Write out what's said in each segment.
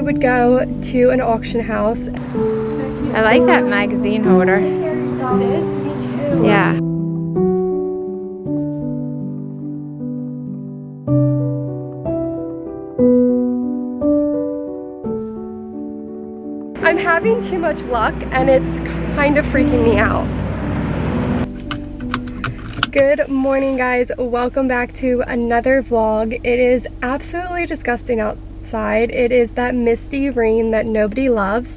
would go to an auction house. I like that magazine holder. It is? Me too. Yeah. I'm having too much luck and it's kind of freaking me out. Good morning, guys. Welcome back to another vlog. It is absolutely disgusting outside. It is that misty rain that nobody loves.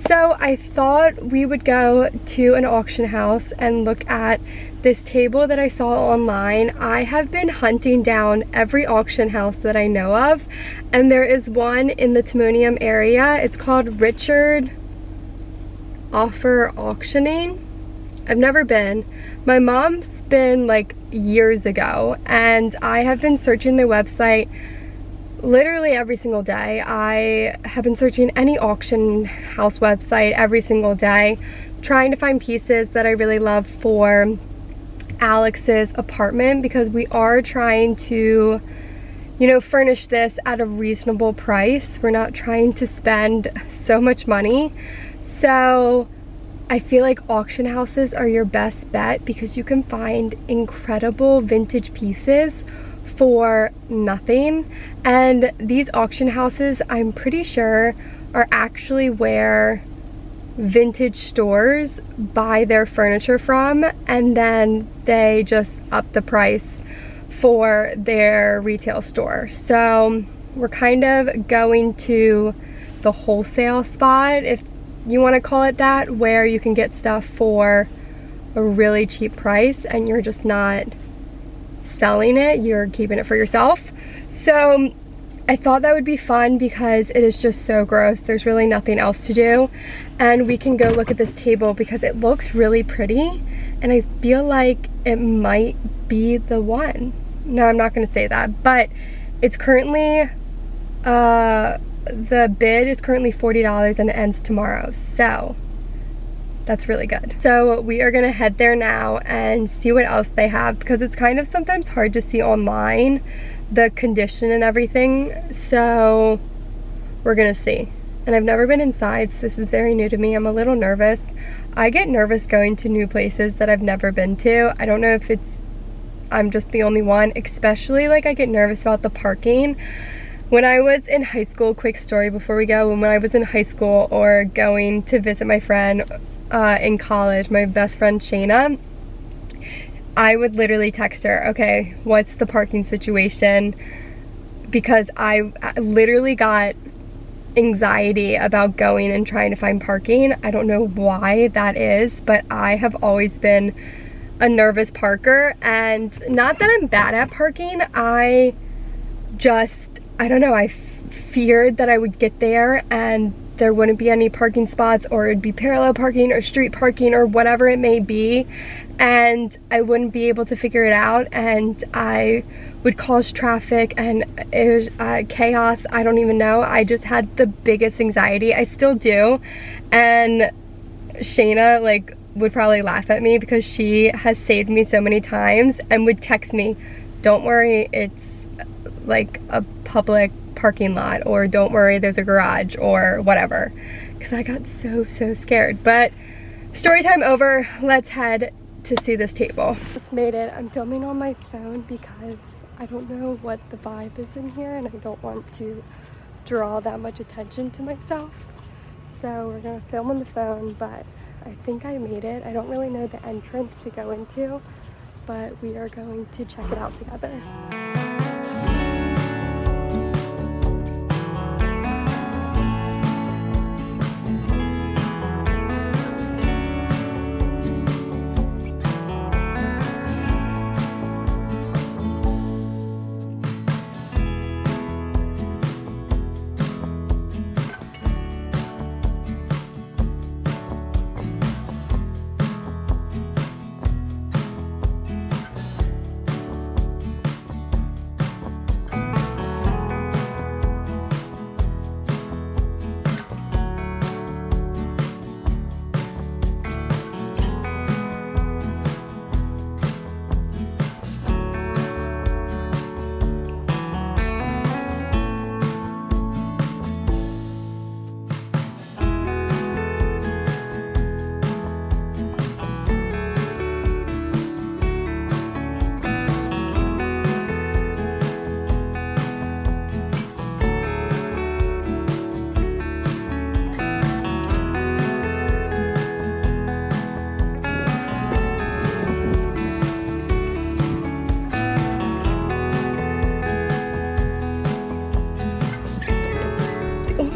So I thought we would go to an auction house and look at this table that I saw online. I have been hunting down every auction house that I know of, and there is one in the Timonium area. It's called Richard Offer Auctioning. I've never been. My mom's been like years ago, and I have been searching the website literally every single day. I have been searching any auction house website every single day, trying to find pieces that I really love for Alex's apartment, because we are trying to, you know, furnish this at a reasonable price. We're not trying to spend so much money. So I feel like auction houses are your best bet because you can find incredible vintage pieces for nothing. And these auction houses, I'm pretty sure, are actually where vintage stores buy their furniture from, and then they just up the price for their retail store. So we're kind of going to the wholesale spot, if you want to call it that, where you can get stuff for a really cheap price and you're just not selling it, you're keeping it for yourself. So I thought that would be fun because it is just so gross. There's really nothing else to do, and we can go look at this table because it looks really pretty and I feel like it might be the one. No, I'm not going to say that, but it's currently the bid is currently $40 and it ends tomorrow, so that's really good. So we are gonna head there now and see what else they have, because it's kind of sometimes hard to see online the condition and everything. So we're gonna see. And I've never been inside, so this is very new to me. I'm a little nervous. I get nervous going to new places that I've never been to. I don't know if I'm just the only one, especially like I get nervous about the parking. When I was in high school, quick story before we go, when I was in high school or going to visit my friend in college, my best friend Shayna, I would literally text her, okay, what's the parking situation? Because I literally got anxiety about going and trying to find parking. I don't know why that is, but I have always been a nervous parker, and not that I'm bad at parking, I don't know, I feared that I would get there and there wouldn't be any parking spots, or it'd be parallel parking or street parking or whatever it may be, and I wouldn't be able to figure it out, and I would cause traffic and it was chaos. I don't even know. I just had the biggest anxiety. I still do, and Shayna like would probably laugh at me because she has saved me so many times and would text me, don't worry, it's like a public parking lot, or don't worry, there's a garage, or whatever, because I got so scared. But story time over, let's head to see this table. Just made it. I'm filming on my phone because I don't know what the vibe is in here and I don't want to draw that much attention to myself, so we're gonna film on the phone. But I think I made it. I don't really know the entrance to go into, but we are going to check it out together.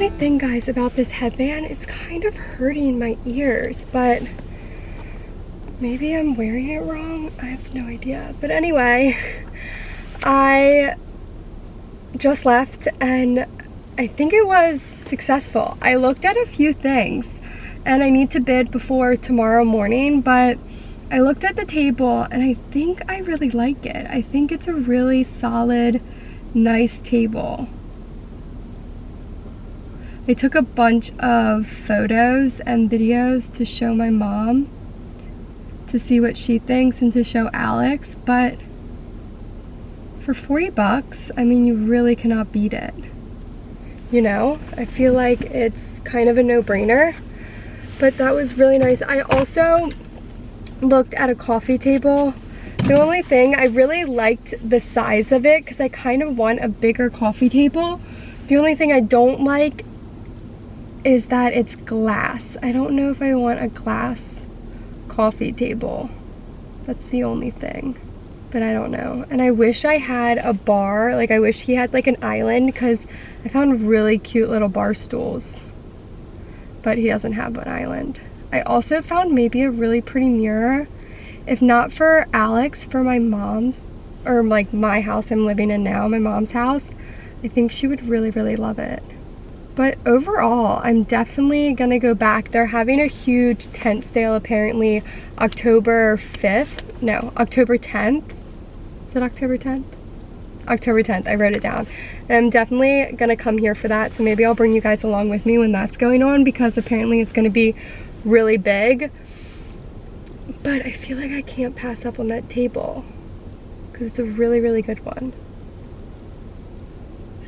only thing, guys, about this headband, it's kind of hurting my ears, but maybe I'm wearing it wrong. I have no idea. But anyway, I just left and I think it was successful. I looked at a few things and I need to bid before tomorrow morning, but I looked at the table and I think I really like it. I think it's a really solid, nice table. I took a bunch of photos and videos to show my mom to see what she thinks and to show Alex, but for 40 bucks, I mean, you really cannot beat it. You know, I feel like it's kind of a no-brainer, but that was really nice. I also looked at a coffee table. The only thing, I really liked the size of it because I kind of want a bigger coffee table. The only thing I don't like is that it's glass. I don't know if I want a glass coffee table. That's the only thing. But I don't know. And I wish I had a bar. Like, I wish he had like an island because I found really cute little bar stools. But he doesn't have an island. I also found maybe a really pretty mirror. If not for Alex, for my mom's, or like my house I'm living in now, my mom's house, I think she would really, really love it. But overall, I'm definitely gonna go back. They're having a huge tent sale apparently October 5th. No, October 10th. Is it October 10th? October 10th, I wrote it down. And I'm definitely gonna come here for that. So maybe I'll bring you guys along with me when that's going on because apparently it's gonna be really big. But I feel like I can't pass up on that table because it's a really, really good one.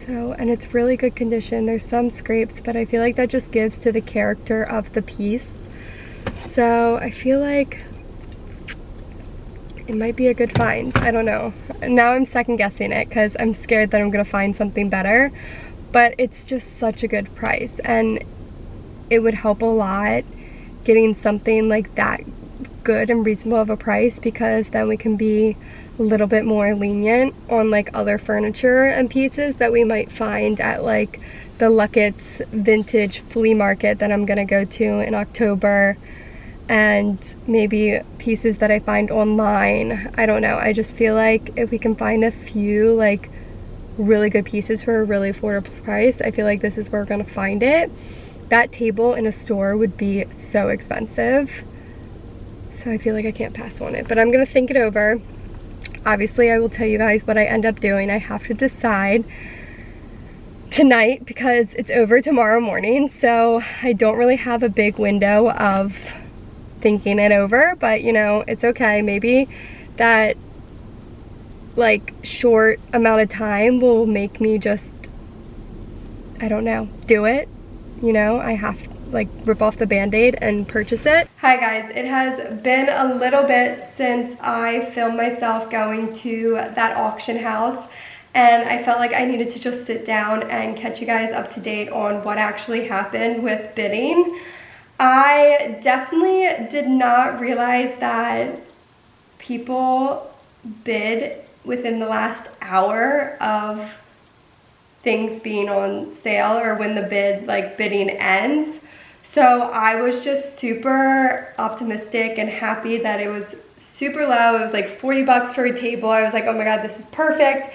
So, and it's really good condition. There's some scrapes, but I feel like that just gives to the character of the piece. So I feel like it might be a good find. I don't know. Now I'm second guessing it because I'm scared that I'm gonna find something better, but it's just such a good price and it would help a lot getting something like that good and reasonable of a price because then we can be a little bit more lenient on like other furniture and pieces that we might find at like the Luckett's vintage flea market that I'm gonna go to in October, and maybe pieces that I find online. I don't know. I just feel like if we can find a few like really good pieces for a really affordable price, I feel like this is where we're gonna find it. That table in a store would be so expensive. So I feel like I can't pass on it, but I'm gonna think it over. Obviously, I will tell you guys what I end up doing. I have to decide tonight because it's over tomorrow morning, so I don't really have a big window of thinking it over, but you know, it's okay. Maybe that like short amount of time will make me just, I don't know, do it. You know, I have to like rip off the band-aid and purchase it. Hi guys, it has been a little bit since I filmed myself going to that auction house, and I felt like I needed to just sit down and catch you guys up to date on what actually happened with bidding. I definitely did not realize that people bid within the last hour of things being on sale or when the bidding ends. So I was just super optimistic and happy that it was super low. It was like 40 bucks for a table. I was like, oh my God, this is perfect.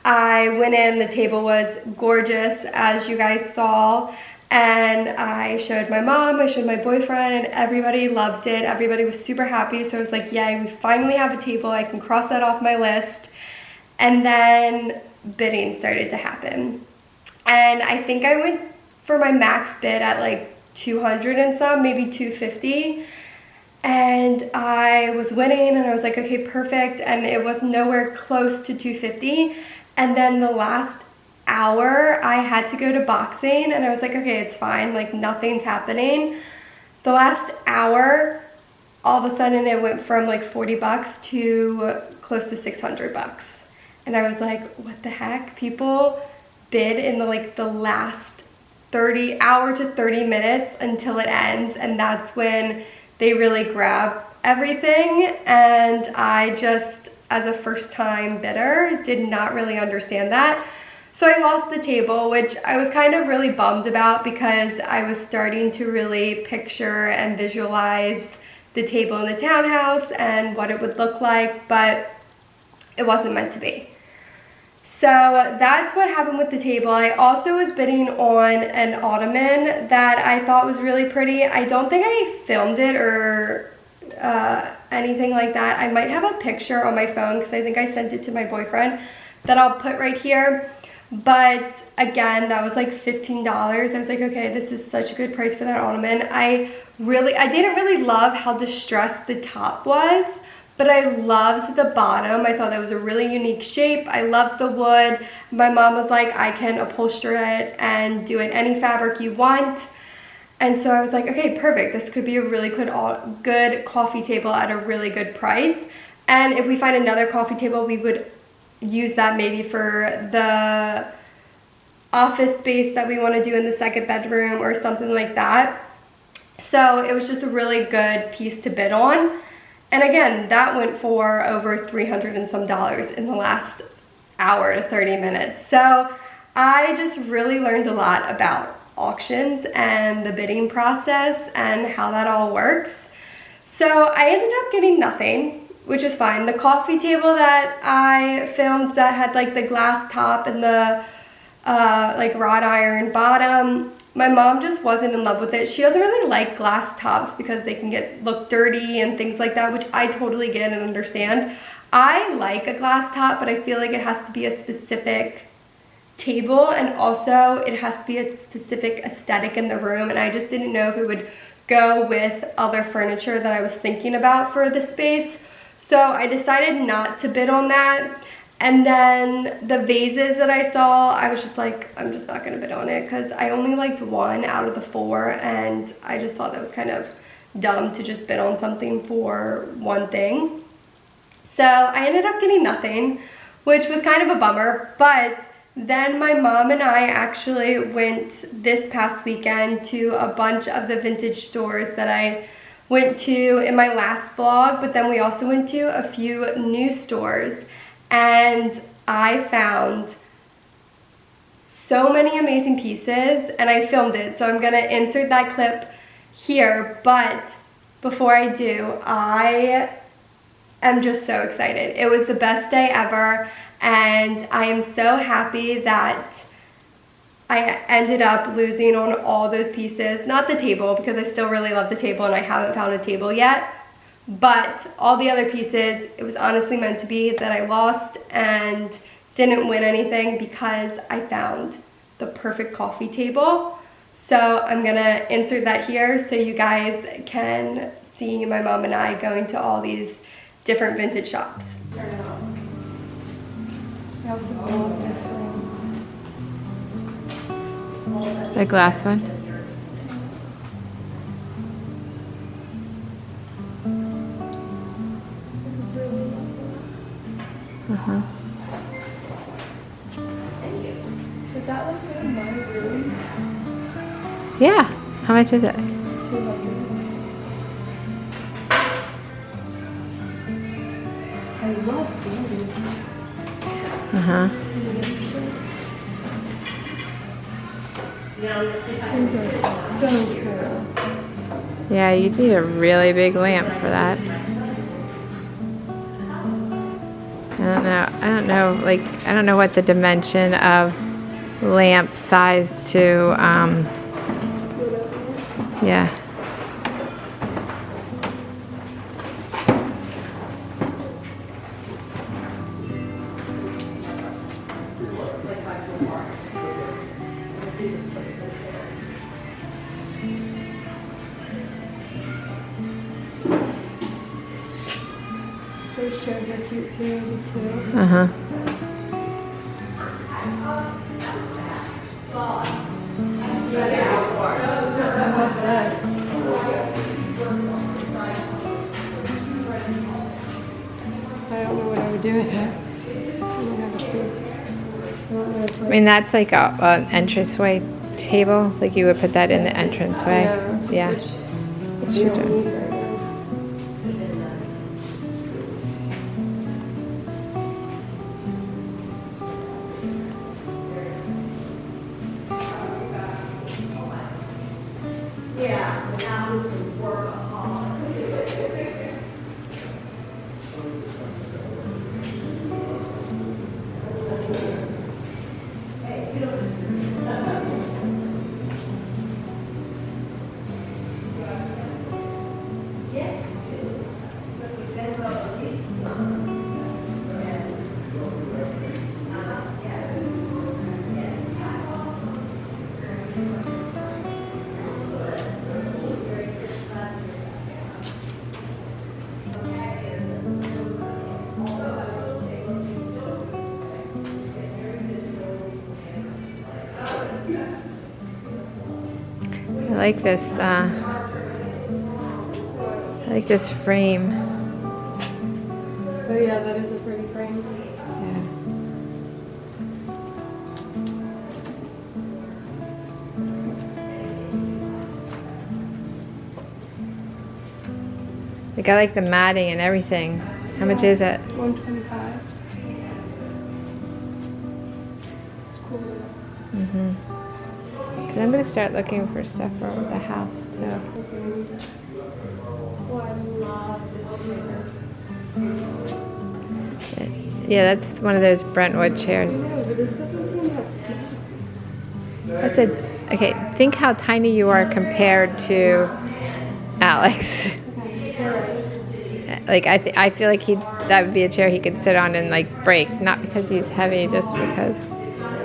I went in, the table was gorgeous, as you guys saw. And I showed my mom, I showed my boyfriend, and everybody loved it. Everybody was super happy. So I was like, yay, we finally have a table. I can cross that off my list. And then bidding started to happen. And I think I went for my max bid at like 200 and some, maybe 250. And I was winning and I was like, okay, perfect. And it was nowhere close to 250. And then the last hour I had to go to boxing and I was like, okay, it's fine. Like nothing's happening. The last hour, all of a sudden it went from like 40 bucks to close to 600 bucks. And I was like, what the heck? People bid in the last 30 hour to 30 minutes until it ends, and that's when they really grab everything. And I just, as a first time bidder, did not really understand that. So I lost the table, which I was kind of really bummed about because I was starting to really picture and visualize the table in the townhouse and what it would look like, but it wasn't meant to be. So that's what happened with the table. I also was bidding on an ottoman that I thought was really pretty. I don't think I filmed it or anything like that. I might have a picture on my phone because I think I sent it to my boyfriend that I'll put right here. But again, that was like $15. I was like, okay, this is such a good price for that ottoman. I didn't really love how distressed the top was, but I loved the bottom. I thought that was a really unique shape. I loved the wood. My mom was like, I can upholster it and do it any fabric you want. And so I was like, okay, perfect. This could be a really good coffee table at a really good price. And if we find another coffee table, we would use that maybe for the office space that we want to do in the second bedroom or something like that. So it was just a really good piece to bid on. And again, that went for over $300 and some in the last hour to 30 minutes. So I just really learned a lot about auctions and the bidding process and how that all works. So I ended up getting nothing, which is fine. The coffee table that I filmed that had like the glass top and the like wrought iron bottom, my mom just wasn't in love with it. She doesn't really like glass tops because they can look dirty and things like that, which I totally get and understand. I like a glass top, but I feel like it has to be a specific table, and also it has to be a specific aesthetic in the room, and I just didn't know if it would go with other furniture that I was thinking about for the space. So I decided not to bid on that. And then the vases that I saw, I was just like, I'm just not gonna bid on it because I only liked one out of the 4, and I just thought that was kind of dumb to just bid on something for one thing. So I ended up getting nothing, which was kind of a bummer. But then my mom and I actually went this past weekend to a bunch of the vintage stores that I went to in my last vlog, but then we also went to a few new stores. And I found so many amazing pieces, and I filmed it, so I'm gonna insert that clip here. But before I do, I am just so excited. It was the best day ever, and I am so happy that I ended up losing on all those pieces. Not the table, because I still really love the table and I haven't found a table yet. But all the other pieces, it was honestly meant to be that I lost and didn't win anything because I found the perfect coffee table. So I'm gonna insert that here so you guys can see my mom and I going to all these different vintage shops. I also love this thing. The glass one. Uh-huh. Is that like in my room? Yeah. How much is it? I love these. Uh-huh. These are so cool. Yeah, you need a really big lamp for that. I don't know what the dimension of lamp size to, yeah. Those chairs are cute too. Uh-huh. I don't know what I would do with that. I mean, that's like a entranceway table. Like you would put that in the entranceway. Yeah. Which you don't need right now. I like this. I like this frame. Oh yeah, that is a pretty frame. Yeah. Like I like the matting and everything. How much is it? $125. It's cool. Mhm. Cause I'm gonna start looking for stuff for the house too. Oh, I love this chair. Yeah, that's one of those Brentwood chairs. No, but this doesn't seem that steep. That's a okay. Think how tiny you are compared to Alex. Okay, you're right. Like I feel like that would be a chair he could sit on and like break, not because he's heavy, just because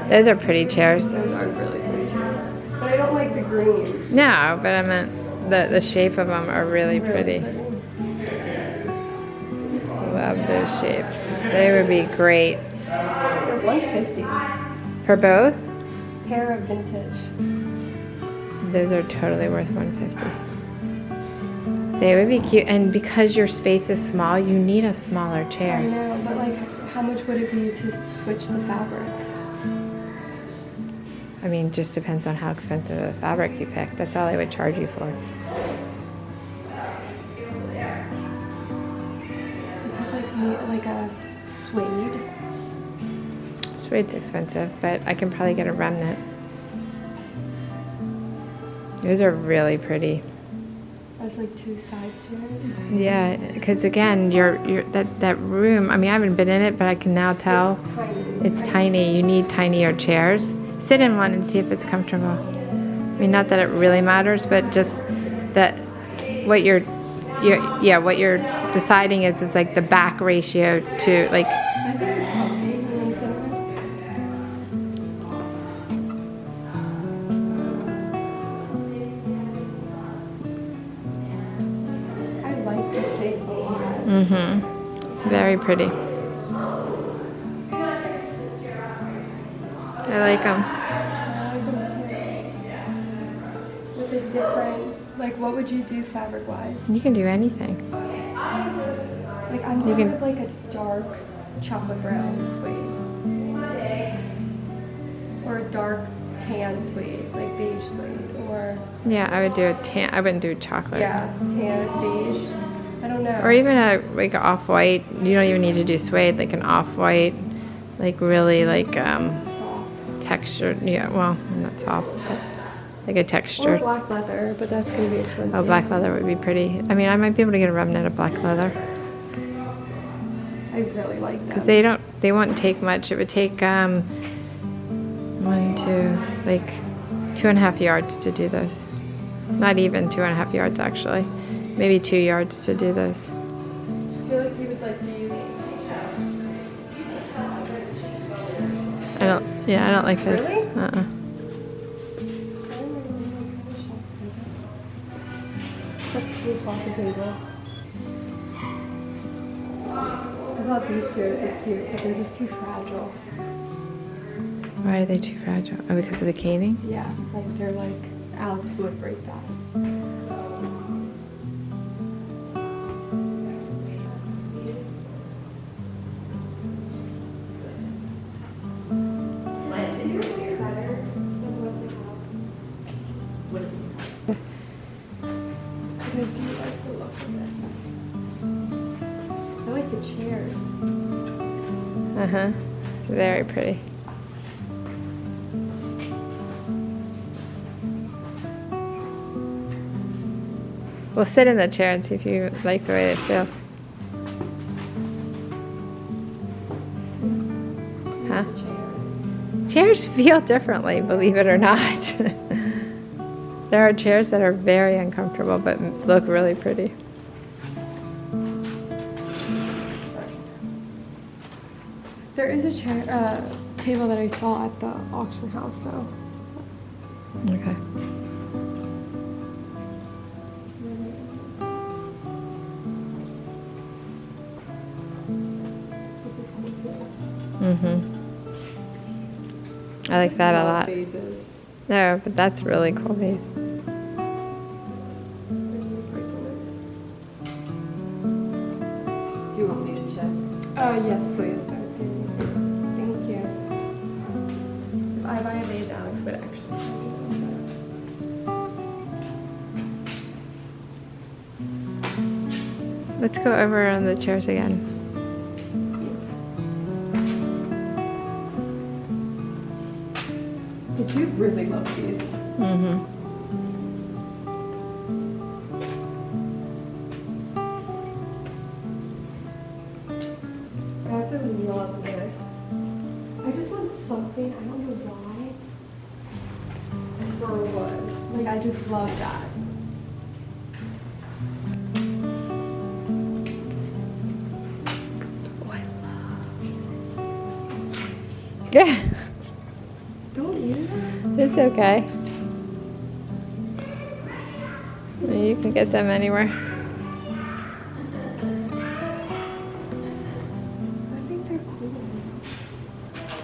those are pretty chairs. Those are really pretty chairs. But I don't like the green. No, but I meant the shape of them are really pretty. Love those shapes. They would be great. They're $150. For both? Pair of vintage. Those are totally worth $150. They would be cute, and because your space is small, you need a smaller I chair. know, but like, how much would it be to switch the fabric? I mean, just depends on how expensive the fabric you pick. That's all I would charge you for. Because like a suede. Suede's expensive, but I can probably get a remnant. Those are really pretty. That's like two side chairs. Yeah, because again, that room. I mean, I haven't been in it, but I can now tell It's tiny. it's tiny. You need tinier chairs. Sit in one and see if it's comfortable. I mean, not that it really matters, but just that what you're deciding is like the back ratio to like. I think it's comfy when you sit in it. I like the shape of that. Mm-hmm. It's very pretty. I like them. I like them too. With a different, like, what would you do fabric-wise? You can do anything. Like, I'm thinking of like a dark chocolate brown suede. Or a dark tan suede, like beige suede. Or, Yeah, I would do a tan. I wouldn't do chocolate. yeah, tan, beige. I don't know. Or even like an off-white. You don't even need to do suede. Like an off-white, like really like soft. textured. Yeah, well, not soft, but like a Or textured. black leather, but that's going to be expensive. Oh, black leather would be pretty. I mean, I might be able to get a remnant of black leather I really like because them. they won't take much. It would take 2.5 yards to do those. Not even 2.5 yards actually. Maybe 2 yards to do those. I feel like you would like these. I don't like this. Really? That's cool coffee table. I thought these chairs were cute, but they're just too fragile. Why are they too fragile? Oh, because of the caning? Yeah, like they're like, Alex would break that. I do like the look of it. I like the chairs. Uh-huh. Very pretty. We'll sit in the chair and see if you like the way it feels. Huh? Chairs feel differently, believe it or not. There are chairs that are very uncomfortable but look really pretty. There is a chair, table that I saw at the auction house, so. Okay. This is cool too. Mm-hmm. I like that a lot. Vases. No, but that's really cool vase. There's my price on it. Do you want me to check? Yes, please. That would be amazing. Thank you. If I buy a vase, Alex would actually send me one. Let's go over on the chairs again. I do really love these. Mm-hmm. I also love this. I just want something, I don't know why, for wood. Like, I just love that. Oh, I love Yeah, Don't use that? it's okay. I mean, you can get them anywhere. I think they're cool.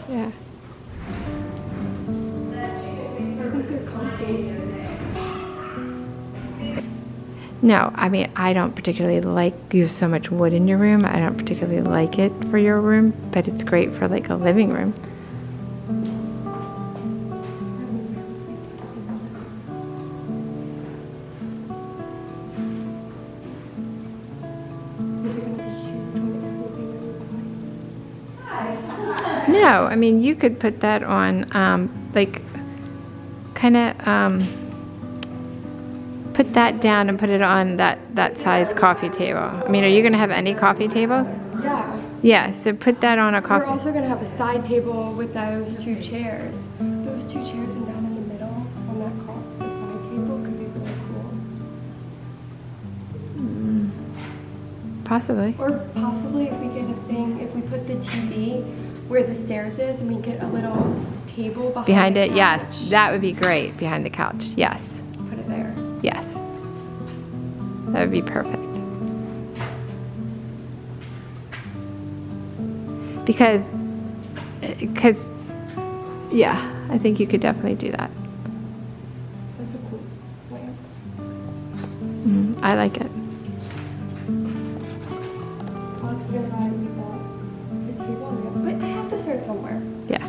Yeah. I think they're comfy. No, I mean, I don't particularly like use so much wood in your room. I don't particularly like it for your room, but it's great for like a living room. Is it gonna be huge when everything that we buy? No, I mean, you could put that on, like, kind of, put that down and put it on that size coffee table. I mean, are you going to have any coffee tables? Yeah. Yeah, so put that on a We're coffee. also gonna have a side table with those two chairs. Those two chairs and down in the middle on that the side table could be really cool. Possibly. Or possibly if we get a thing, if we put the TV where the stairs is and we get a little table Behind the it, yes. couch, That would be great, behind the couch. Yes, Put it there. yes. That would be perfect. Because, yeah, I think you could definitely do that. That's a cool lamp. I like it. Alex is gonna buy me the table lamp. But I have to start somewhere. Yeah.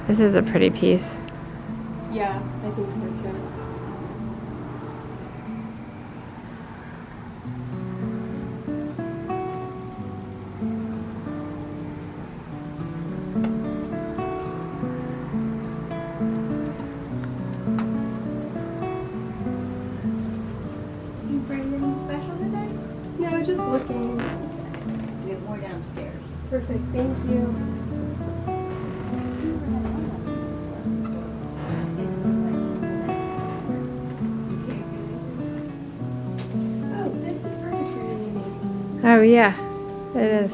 This is a pretty piece. Yeah, I think so too. You bring anything special today? No, just looking. We have more downstairs. Perfect, thank you. Oh, this is perfect for you, Amy. Oh, yeah, it is.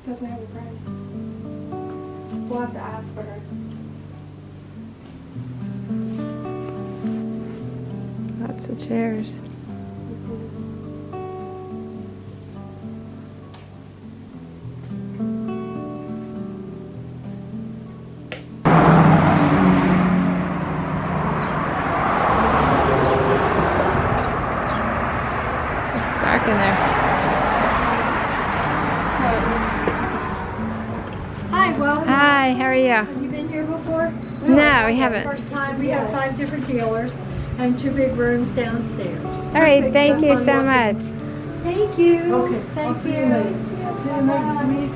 Doesn't have a price. We'll have to ask for her. Lots of chairs. Hi, welcome. Hi, how are you? Have you been here before? No, we haven't. First time. We have 5 different dealers and 2 big rooms downstairs. All right, thank you so much. Thank you. Okay. Thank See you. you later. See you next week.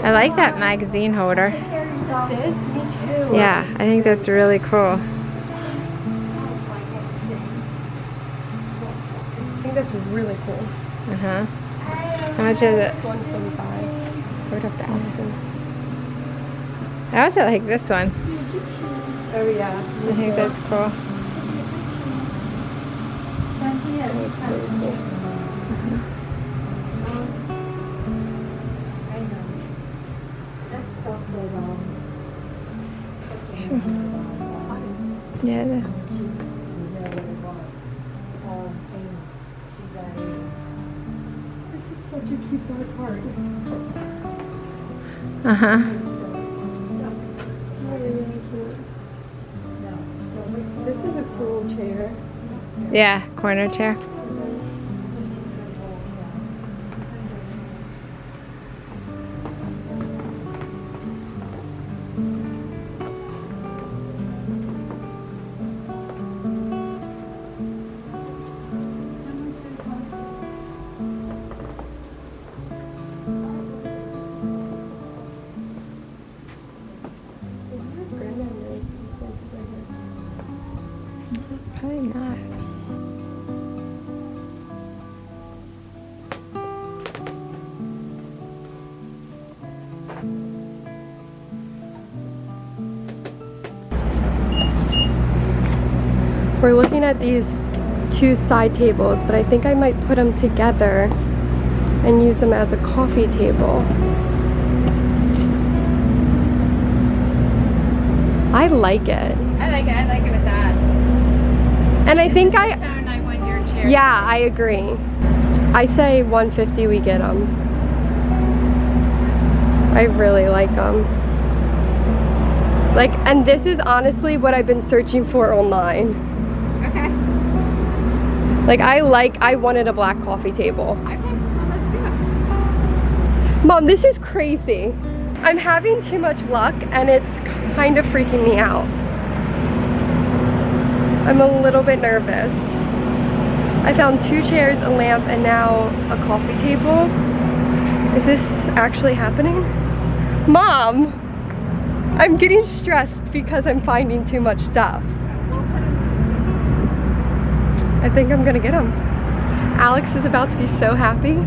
I like that magazine holder. This, me too. Yeah, I think that's really cool. I think that's really cool. Uh-huh. How much is it? $145. I would have to ask him. I also like this one. Oh yeah. I think that's cool. Sure. Yeah, it is. This is such a cute little card. Uh-huh. Really cute. This is a cool chair. Yeah, corner chair. Probably not. We're looking at these 2 side tables, but I think I might put them together and use them as a coffee table. I like it. I like it with that. And I think I want your chair. yeah, I agree. I say 150 we get them. I really like them. Like, and this is honestly what I've been searching for online. Okay. Like, I wanted a black coffee table. Okay, well, let's do it. Mom, this is crazy. I'm having too much luck and it's kind of freaking me out. I'm a little bit nervous. I found 2 chairs, a lamp, and now a coffee table. Is this actually happening? Mom, I'm getting stressed because I'm finding too much stuff. I think I'm gonna get them. Alex is about to be so happy.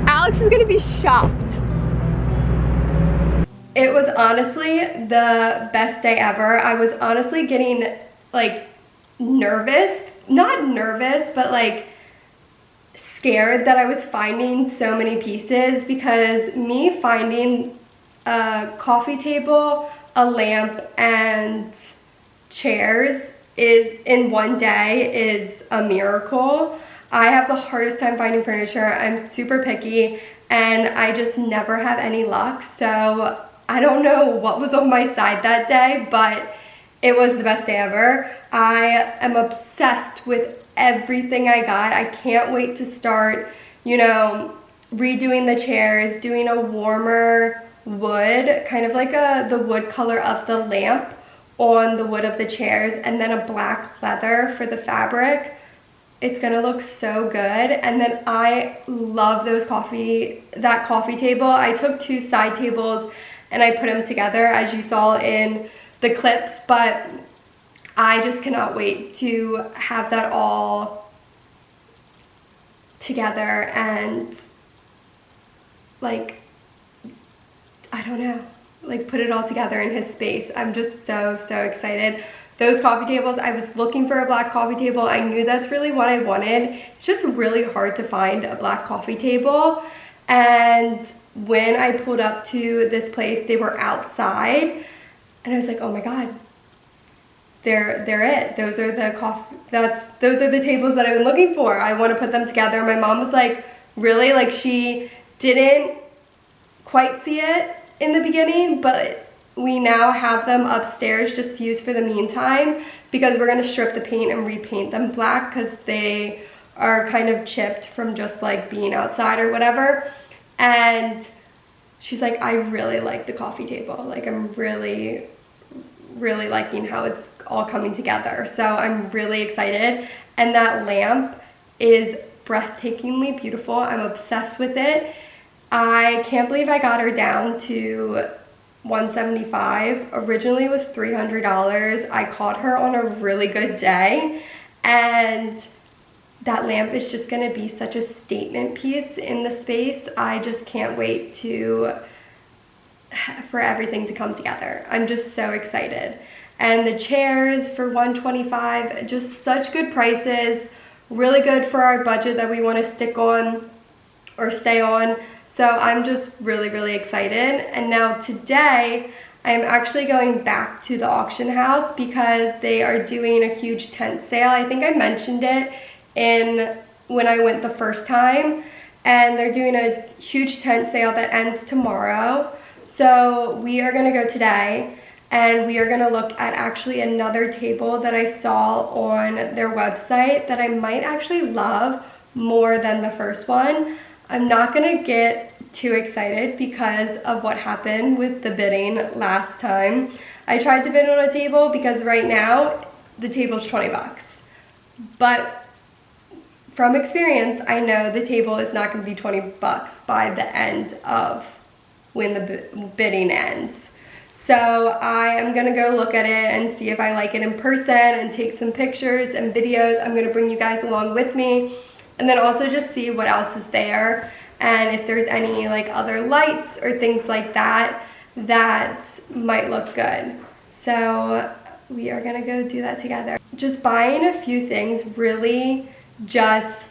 Alex is gonna be shocked. It was honestly the best day ever. I was honestly getting like nervous, not nervous, but like scared that I was finding so many pieces, because me finding a coffee table, a lamp, and chairs is in one day is a miracle. I have the hardest time finding furniture. I'm super picky and I just never have any luck. So I don't know what was on my side that day, but it was the best day ever. I am obsessed with everything I got. I can't wait to start, you know, redoing the chairs, doing a warmer wood, kind of like the wood color of the lamp on the wood of the chairs, and then a black leather for the fabric. It's gonna look so good. And then I love that coffee table. I took 2 side tables and I put them together, as you saw in the clips, but I just cannot wait to have that all together and like, I don't know, like put it all together in his space. I'm just so excited. Those coffee tables, I was looking for a black coffee table. I knew that's really what I wanted. It's just really hard to find a black coffee table. And when I pulled up to this place, they were outside and I was like, oh my God, they're it. Those are the tables that I've been looking for. I want to put them together. My mom was like, really? Like, she didn't quite see it in the beginning, but we now have them upstairs just to use for the meantime, because we're going to strip the paint and repaint them black because they are kind of chipped from just like being outside or whatever. And she's like, I really like the coffee table. Like, I'm really liking how it's all coming together. So I'm really excited. And that lamp is breathtakingly beautiful. I'm obsessed with it. I can't believe I got her down to $175. Originally it was $300. I caught her on a really good day, and that lamp is just gonna be such a statement piece in the space. I just can't wait for everything to come together. I'm just so excited. And the chairs for $125, just such good prices, really good for our budget that we want to stick on or stay on. So I'm just really excited. And now today, I'm actually going back to the auction house because they are doing a huge tent sale. I think I mentioned it when I went the first time. And they're doing a huge tent sale that ends tomorrow. So we are gonna go today, and we are gonna look at actually another table that I saw on their website that I might actually love more than the first one. I'm not gonna get too excited because of what happened with the bidding last time. I tried to bid on a table because right now the table's 20 bucks. But from experience, I know the table is not gonna be 20 bucks by the end of when the bidding ends. So I am gonna go look at it and see if I like it in person and take some pictures and videos. I'm gonna bring you guys along with me, and then also just see what else is there and if there's any like other lights or things like that that might look good. So we are gonna go do that together. Just buying a few things really just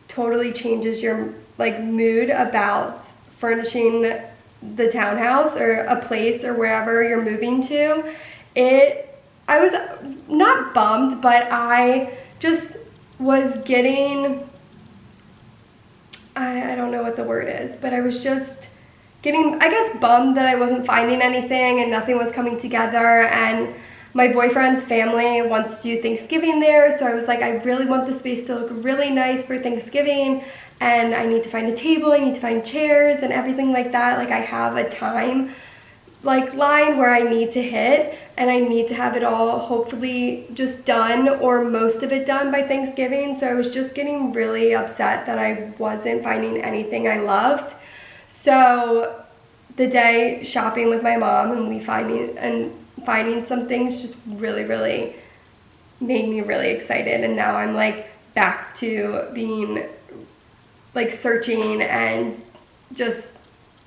totally changes your like mood about furnishing the townhouse or a place or wherever you're moving to. I was not bummed, but I just was getting, I don't know what the word is, but I was just getting, I guess, bummed that I wasn't finding anything and nothing was coming together. And my boyfriend's family wants to do Thanksgiving there, so I was like, I really want the space to look really nice for Thanksgiving, and I need to find a table, I need to find chairs and everything like that. Like, I have a time like line where I need to hit, and I need to have it all hopefully just done or most of it done by Thanksgiving. So I was just getting really upset that I wasn't finding anything I loved. So the day shopping with my mom and finding some things just really made me really excited. And now I'm like back to being like searching and just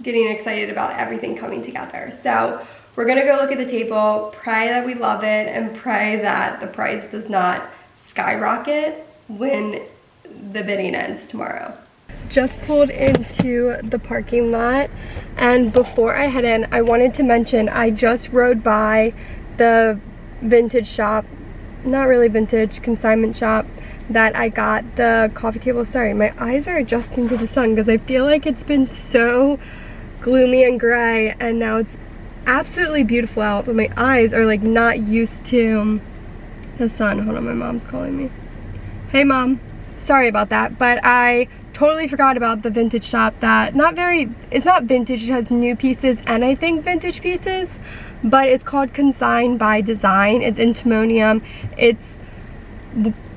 getting excited about everything coming together. So we're gonna go look at the table, pray that we love it, and pray that the price does not skyrocket when the bidding ends tomorrow. Just pulled into the parking lot, and before I head in, I wanted to mention I just rode by the vintage shop, not really vintage, consignment shop that I got the coffee table. Sorry, my eyes are adjusting to the sun because I feel like it's been so gloomy and gray, and now it's absolutely beautiful out, but my eyes are like not used to the sun. Hold on, my mom's calling me. Hey mom, sorry about that, but I totally forgot about the vintage shop that it's not vintage, it has new pieces and I think vintage pieces, but it's called Consign by Design. It's in Timonium. It's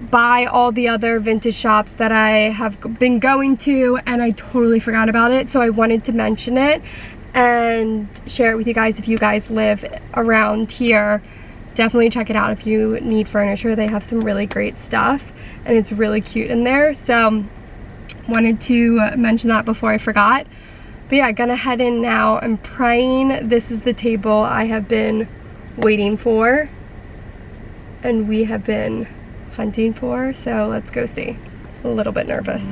by all the other vintage shops that I have been going to, and I totally forgot about it, so I wanted to mention it and share it with you guys. If you guys live around here, definitely check it out. If you need furniture, they have some really great stuff and it's really cute in there. So wanted to mention that before I forgot. But yeah, gonna head in now. I'm praying this is the table I have been waiting for and we have been hunting for, so let's go see. A little bit nervous.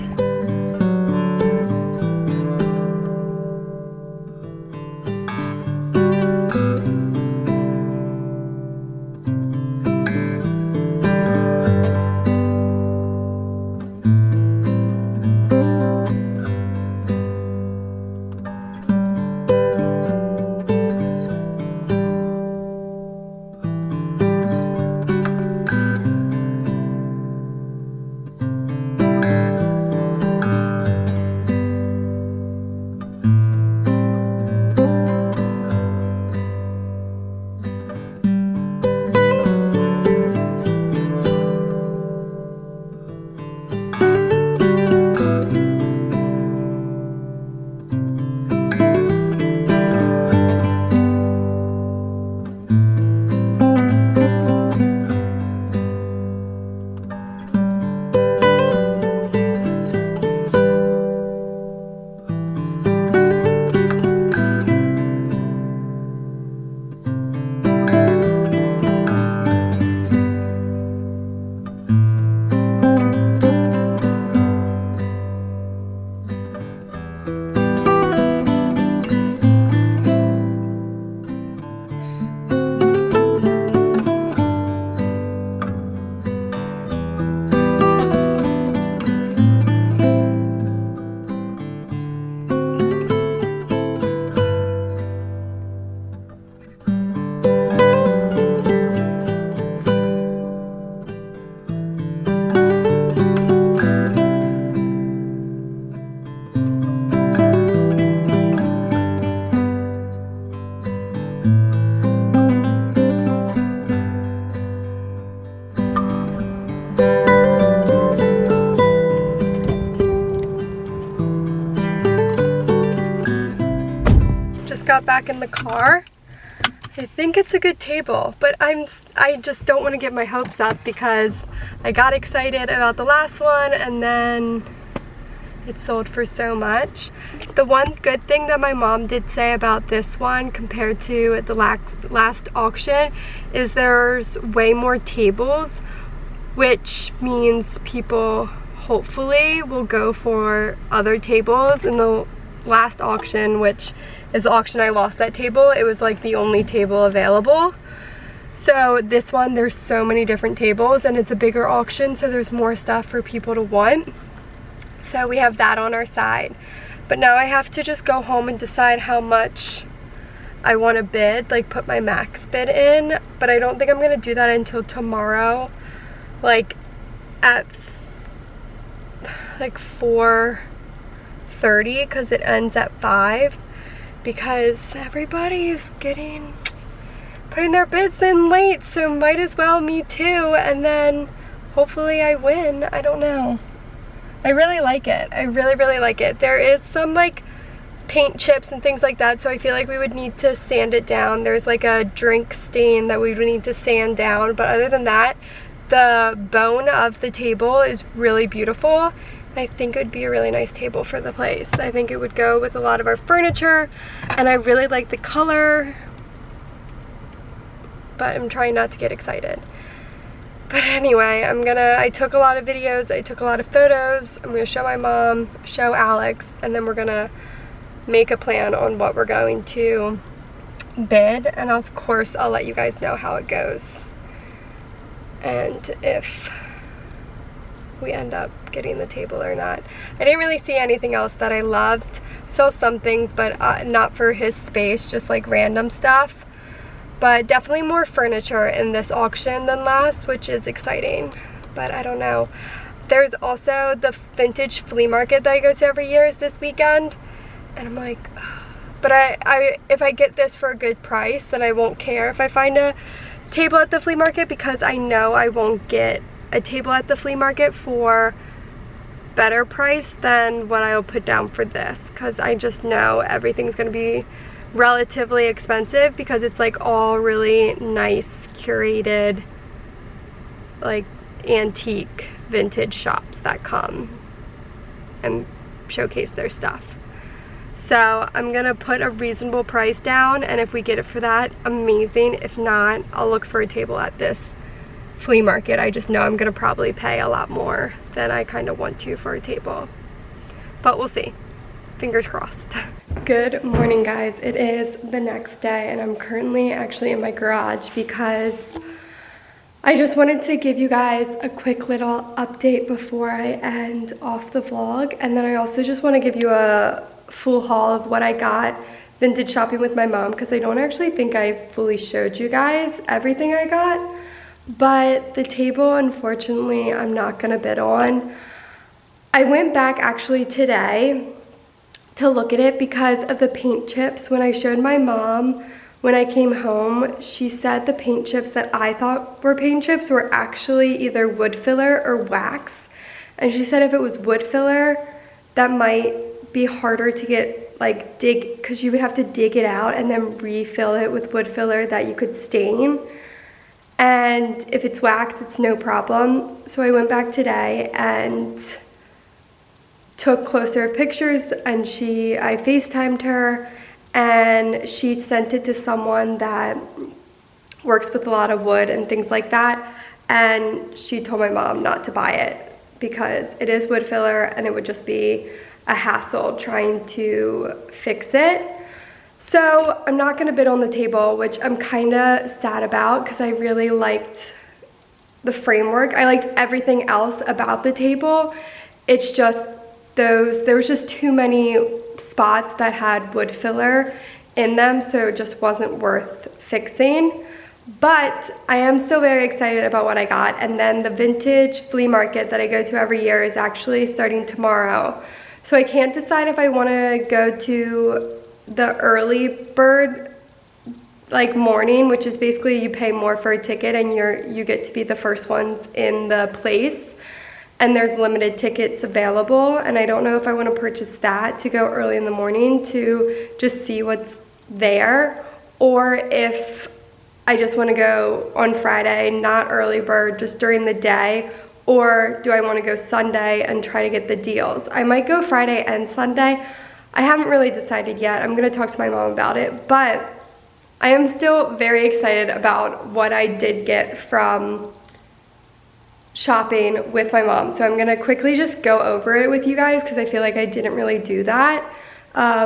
got back in the car. I think it's a good table, but I just don't want to get my hopes up because I got excited about the last one and then it sold for so much. The one good thing that my mom did say about this one compared to the last auction is there's way more tables, which means people hopefully will go for other tables. In the last auction, which is the auction I lost that table, it was like the only table available. So this one, there's so many different tables and it's a bigger auction, so there's more stuff for people to want. So we have that on our side. But now I have to just go home and decide how much I want to bid, like put my max bid in. But I don't think I'm going to do that until tomorrow, like at like 4:30, because it ends at 5, because everybody's putting their bids in late, so might as well me too, and then hopefully I win. I don't know. I really like it. I really like it. There is some like paint chips and things like that, so I feel like we would need to sand it down. There's like a drink stain that we would need to sand down, but other than that, the bone of the table is really beautiful. I think it would be a really nice table for the place. I think it would go with a lot of our furniture, and I really like the color, but I'm trying not to get excited. But anyway, I took a lot of videos, I took a lot of photos. I'm gonna show my mom, show Alex, and then we're gonna make a plan on what we're going to bid. And of course, I'll let you guys know how it goes. And if we end up getting the table or not. I didn't really see anything else that I loved. I saw some things, but not for his space, just like random stuff. But definitely more furniture in this auction than last, which is exciting. But I don't know. There's also the vintage flea market that I go to every year is this weekend. And I'm like, ugh. But if I get this for a good price, then I won't care if I find a table at the flea market, because I know I won't get a table at the flea market for better price than what I'll put down for this, because I just know everything's gonna be relatively expensive, because it's like all really nice curated like antique vintage shops that come and showcase their stuff. So I'm gonna put a reasonable price down, and if we get it for that, amazing. If not, I'll look for a table at this flea market. I just know I'm gonna probably pay a lot more than I kind of want to for a table, but we'll see. Fingers crossed. Good morning, guys. It is the next day and I'm currently actually in my garage because I just wanted to give you guys a quick little update before I end off the vlog, and then I also just want to give you a full haul of what I got vintage shopping with my mom, because I don't actually think I fully showed you guys everything I got. But the table, unfortunately, I'm not gonna bid on. I went back actually today to look at it because of the paint chips. When I showed my mom when I came home, she said the paint chips that I thought were paint chips were actually either wood filler or wax. And she said if it was wood filler, that might be harder to get, like because you would have to dig it out and then refill it with wood filler that you could stain. And if it's wax, it's no problem. So I went back today and took closer pictures, and I FaceTimed her, and she sent it to someone that works with a lot of wood and things like that, and she told my mom not to buy it because it is wood filler and it would just be a hassle trying to fix it. So I'm not gonna bid on the table, which I'm kinda sad about because I really liked the framework. I liked everything else about the table. It's just there was just too many spots that had wood filler in them, so it just wasn't worth fixing. But I am still very excited about what I got. And then the vintage flea market that I go to every year is actually starting tomorrow. So I can't decide if I wanna go to the early bird like morning, which is basically you pay more for a ticket and you get to be the first ones in the place, and there's limited tickets available, and I don't know if I want to purchase that to go early in the morning to just see what's there, or if I just want to go on Friday, not early bird, just during the day, or do I want to go Sunday and try to get the deals. I might go Friday and Sunday. I haven't really decided yet. I'm going to talk to my mom about it, but I am still very excited about what I did get from shopping with my mom. So I'm going to quickly just go over it with you guys because I feel like I didn't really do that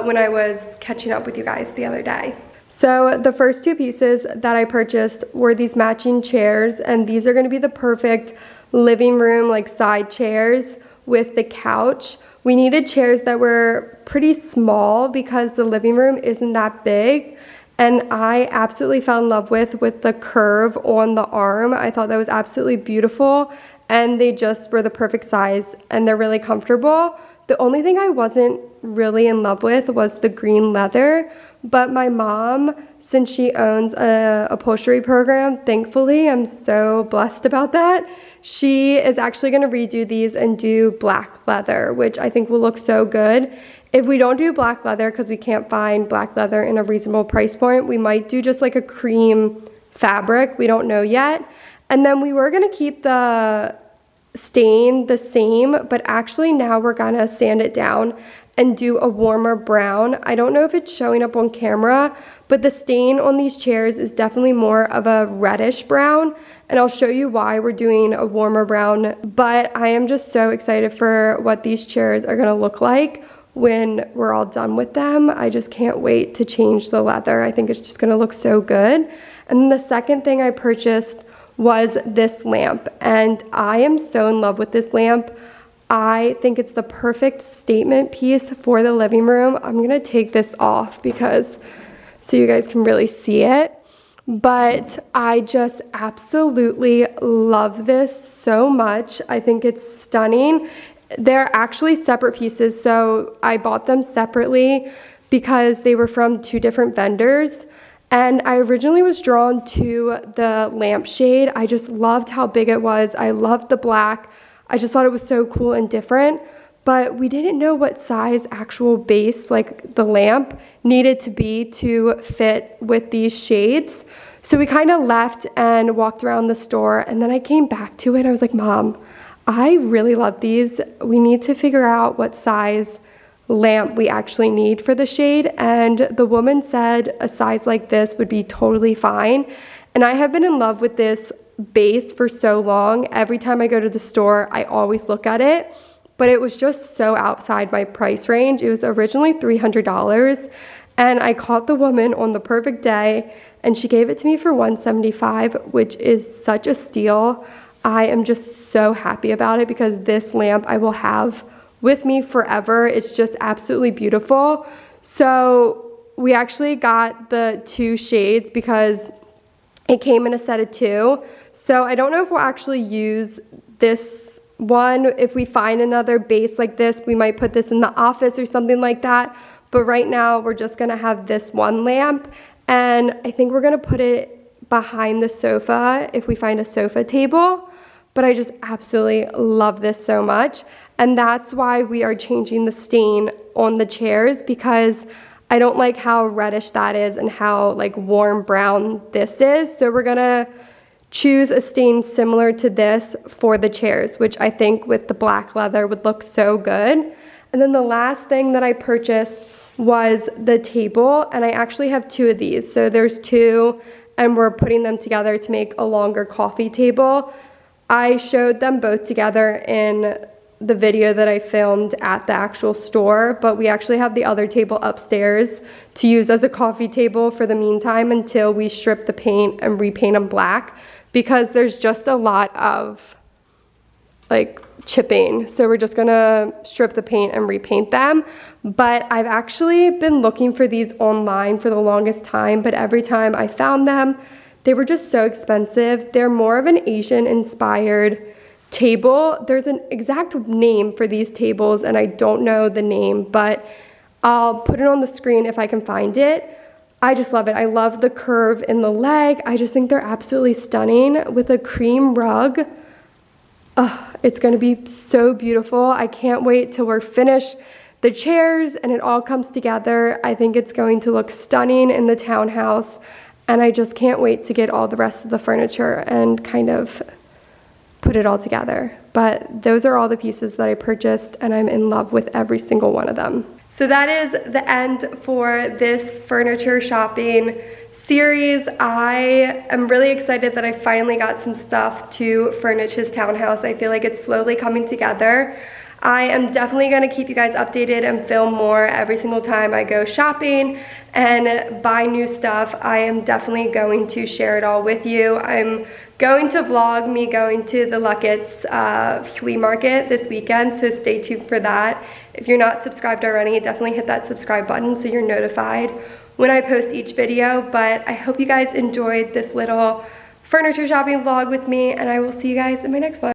when I was catching up with you guys the other day. So the first two pieces that I purchased were these matching chairs, and these are going to be the perfect living room like side chairs with the couch. We needed chairs that were pretty small because the living room isn't that big, and I absolutely fell in love with the curve on the arm. I thought that was absolutely beautiful, and they just were the perfect size, and they're really comfortable. The only thing I wasn't really in love with was the green leather, but my mom, since she owns an upholstery program, thankfully, I'm so blessed about that, she is actually going to redo these and do black leather, which I think will look so good. If we don't do black leather, because we can't find black leather in a reasonable price point, we might do just like a cream fabric. We don't know yet. And then we were going to keep the stain the same, but actually now we're going to sand it down and do a warmer brown. I don't know if it's showing up on camera, but the stain on these chairs is definitely more of a reddish brown, and I'll show you why we're doing a warmer brown. But I am just so excited for what these chairs are gonna look like when we're all done with them. I just can't wait to change the leather. I think it's just gonna look so good. And then the second thing I purchased was this lamp, and I am so in love with this lamp. I think it's the perfect statement piece for the living room. I'm gonna take this off because so you guys can really see it. But I just absolutely love this so much. I think it's stunning. They're actually separate pieces, so I bought them separately because they were from two different vendors. And I originally was drawn to the lampshade. I just loved how big it was. I loved the black. I just thought it was so cool and different, but we didn't know what size actual base, like the lamp, needed to be to fit with these shades. So we kind of left and walked around the store, and then I came back to it. I was like, Mom, I really love these. We need to figure out what size lamp we actually need for the shade. And the woman said a size like this would be totally fine. And I have been in love with this base for so long. Every time I go to the store, I always look at it, but it was just so outside my price range. It was originally $300, and I caught the woman on the perfect day, and she gave it to me for $175, which is such a steal. I am just so happy about it because this lamp I will have with me forever. It's just absolutely beautiful. So we actually got the two shades because it came in a set of two. So I don't know if we'll actually use this one. If we find another base like this, we might put this in the office or something like that. But right now we're just gonna have this one lamp, and I think we're gonna put it behind the sofa if we find a sofa table. But I just absolutely love this so much. And that's why we are changing the stain on the chairs, because I don't like how reddish that is and how like warm brown this is. So we're gonna choose a stain similar to this for the chairs, which I think with the black leather would look so good. And then the last thing that I purchased was the table, and I actually have two of these. So there's two, and we're putting them together to make a longer coffee table. I showed them both together in the video that I filmed at the actual store, but we actually have the other table upstairs to use as a coffee table for the meantime until we strip the paint and repaint them black, because there's just a lot of like chipping. So we're just gonna strip the paint and repaint them. But I've actually been looking for these online for the longest time, but every time I found them, they were just so expensive. They're more of an Asian inspired table. There's an exact name for these tables and I don't know the name, but I'll put it on the screen if I can find it. I just love it. I love the curve in the leg. I just think they're absolutely stunning with a cream rug. It's gonna be so beautiful. I can't wait till we're finished the chairs, and it all comes together. I think it's going to look stunning in the townhouse, and I just can't wait to get all the rest of the furniture and kind of put it all together. But those are all the pieces that I purchased, and I'm in love with every single one of them. So that is the end for this furniture shopping series. I am really excited that I finally got some stuff to furnish his townhouse. I feel like it's slowly coming together. I am definitely going to keep you guys updated and film more every single time I go shopping and buy new stuff. I am definitely going to share it all with you. I'm going to vlog me going to the Luckett's flea market this weekend, so stay tuned for that. If you're not subscribed already, definitely hit that subscribe button so you're notified when I post each video. But I hope you guys enjoyed this little furniture shopping vlog with me, and I will see you guys in my next one.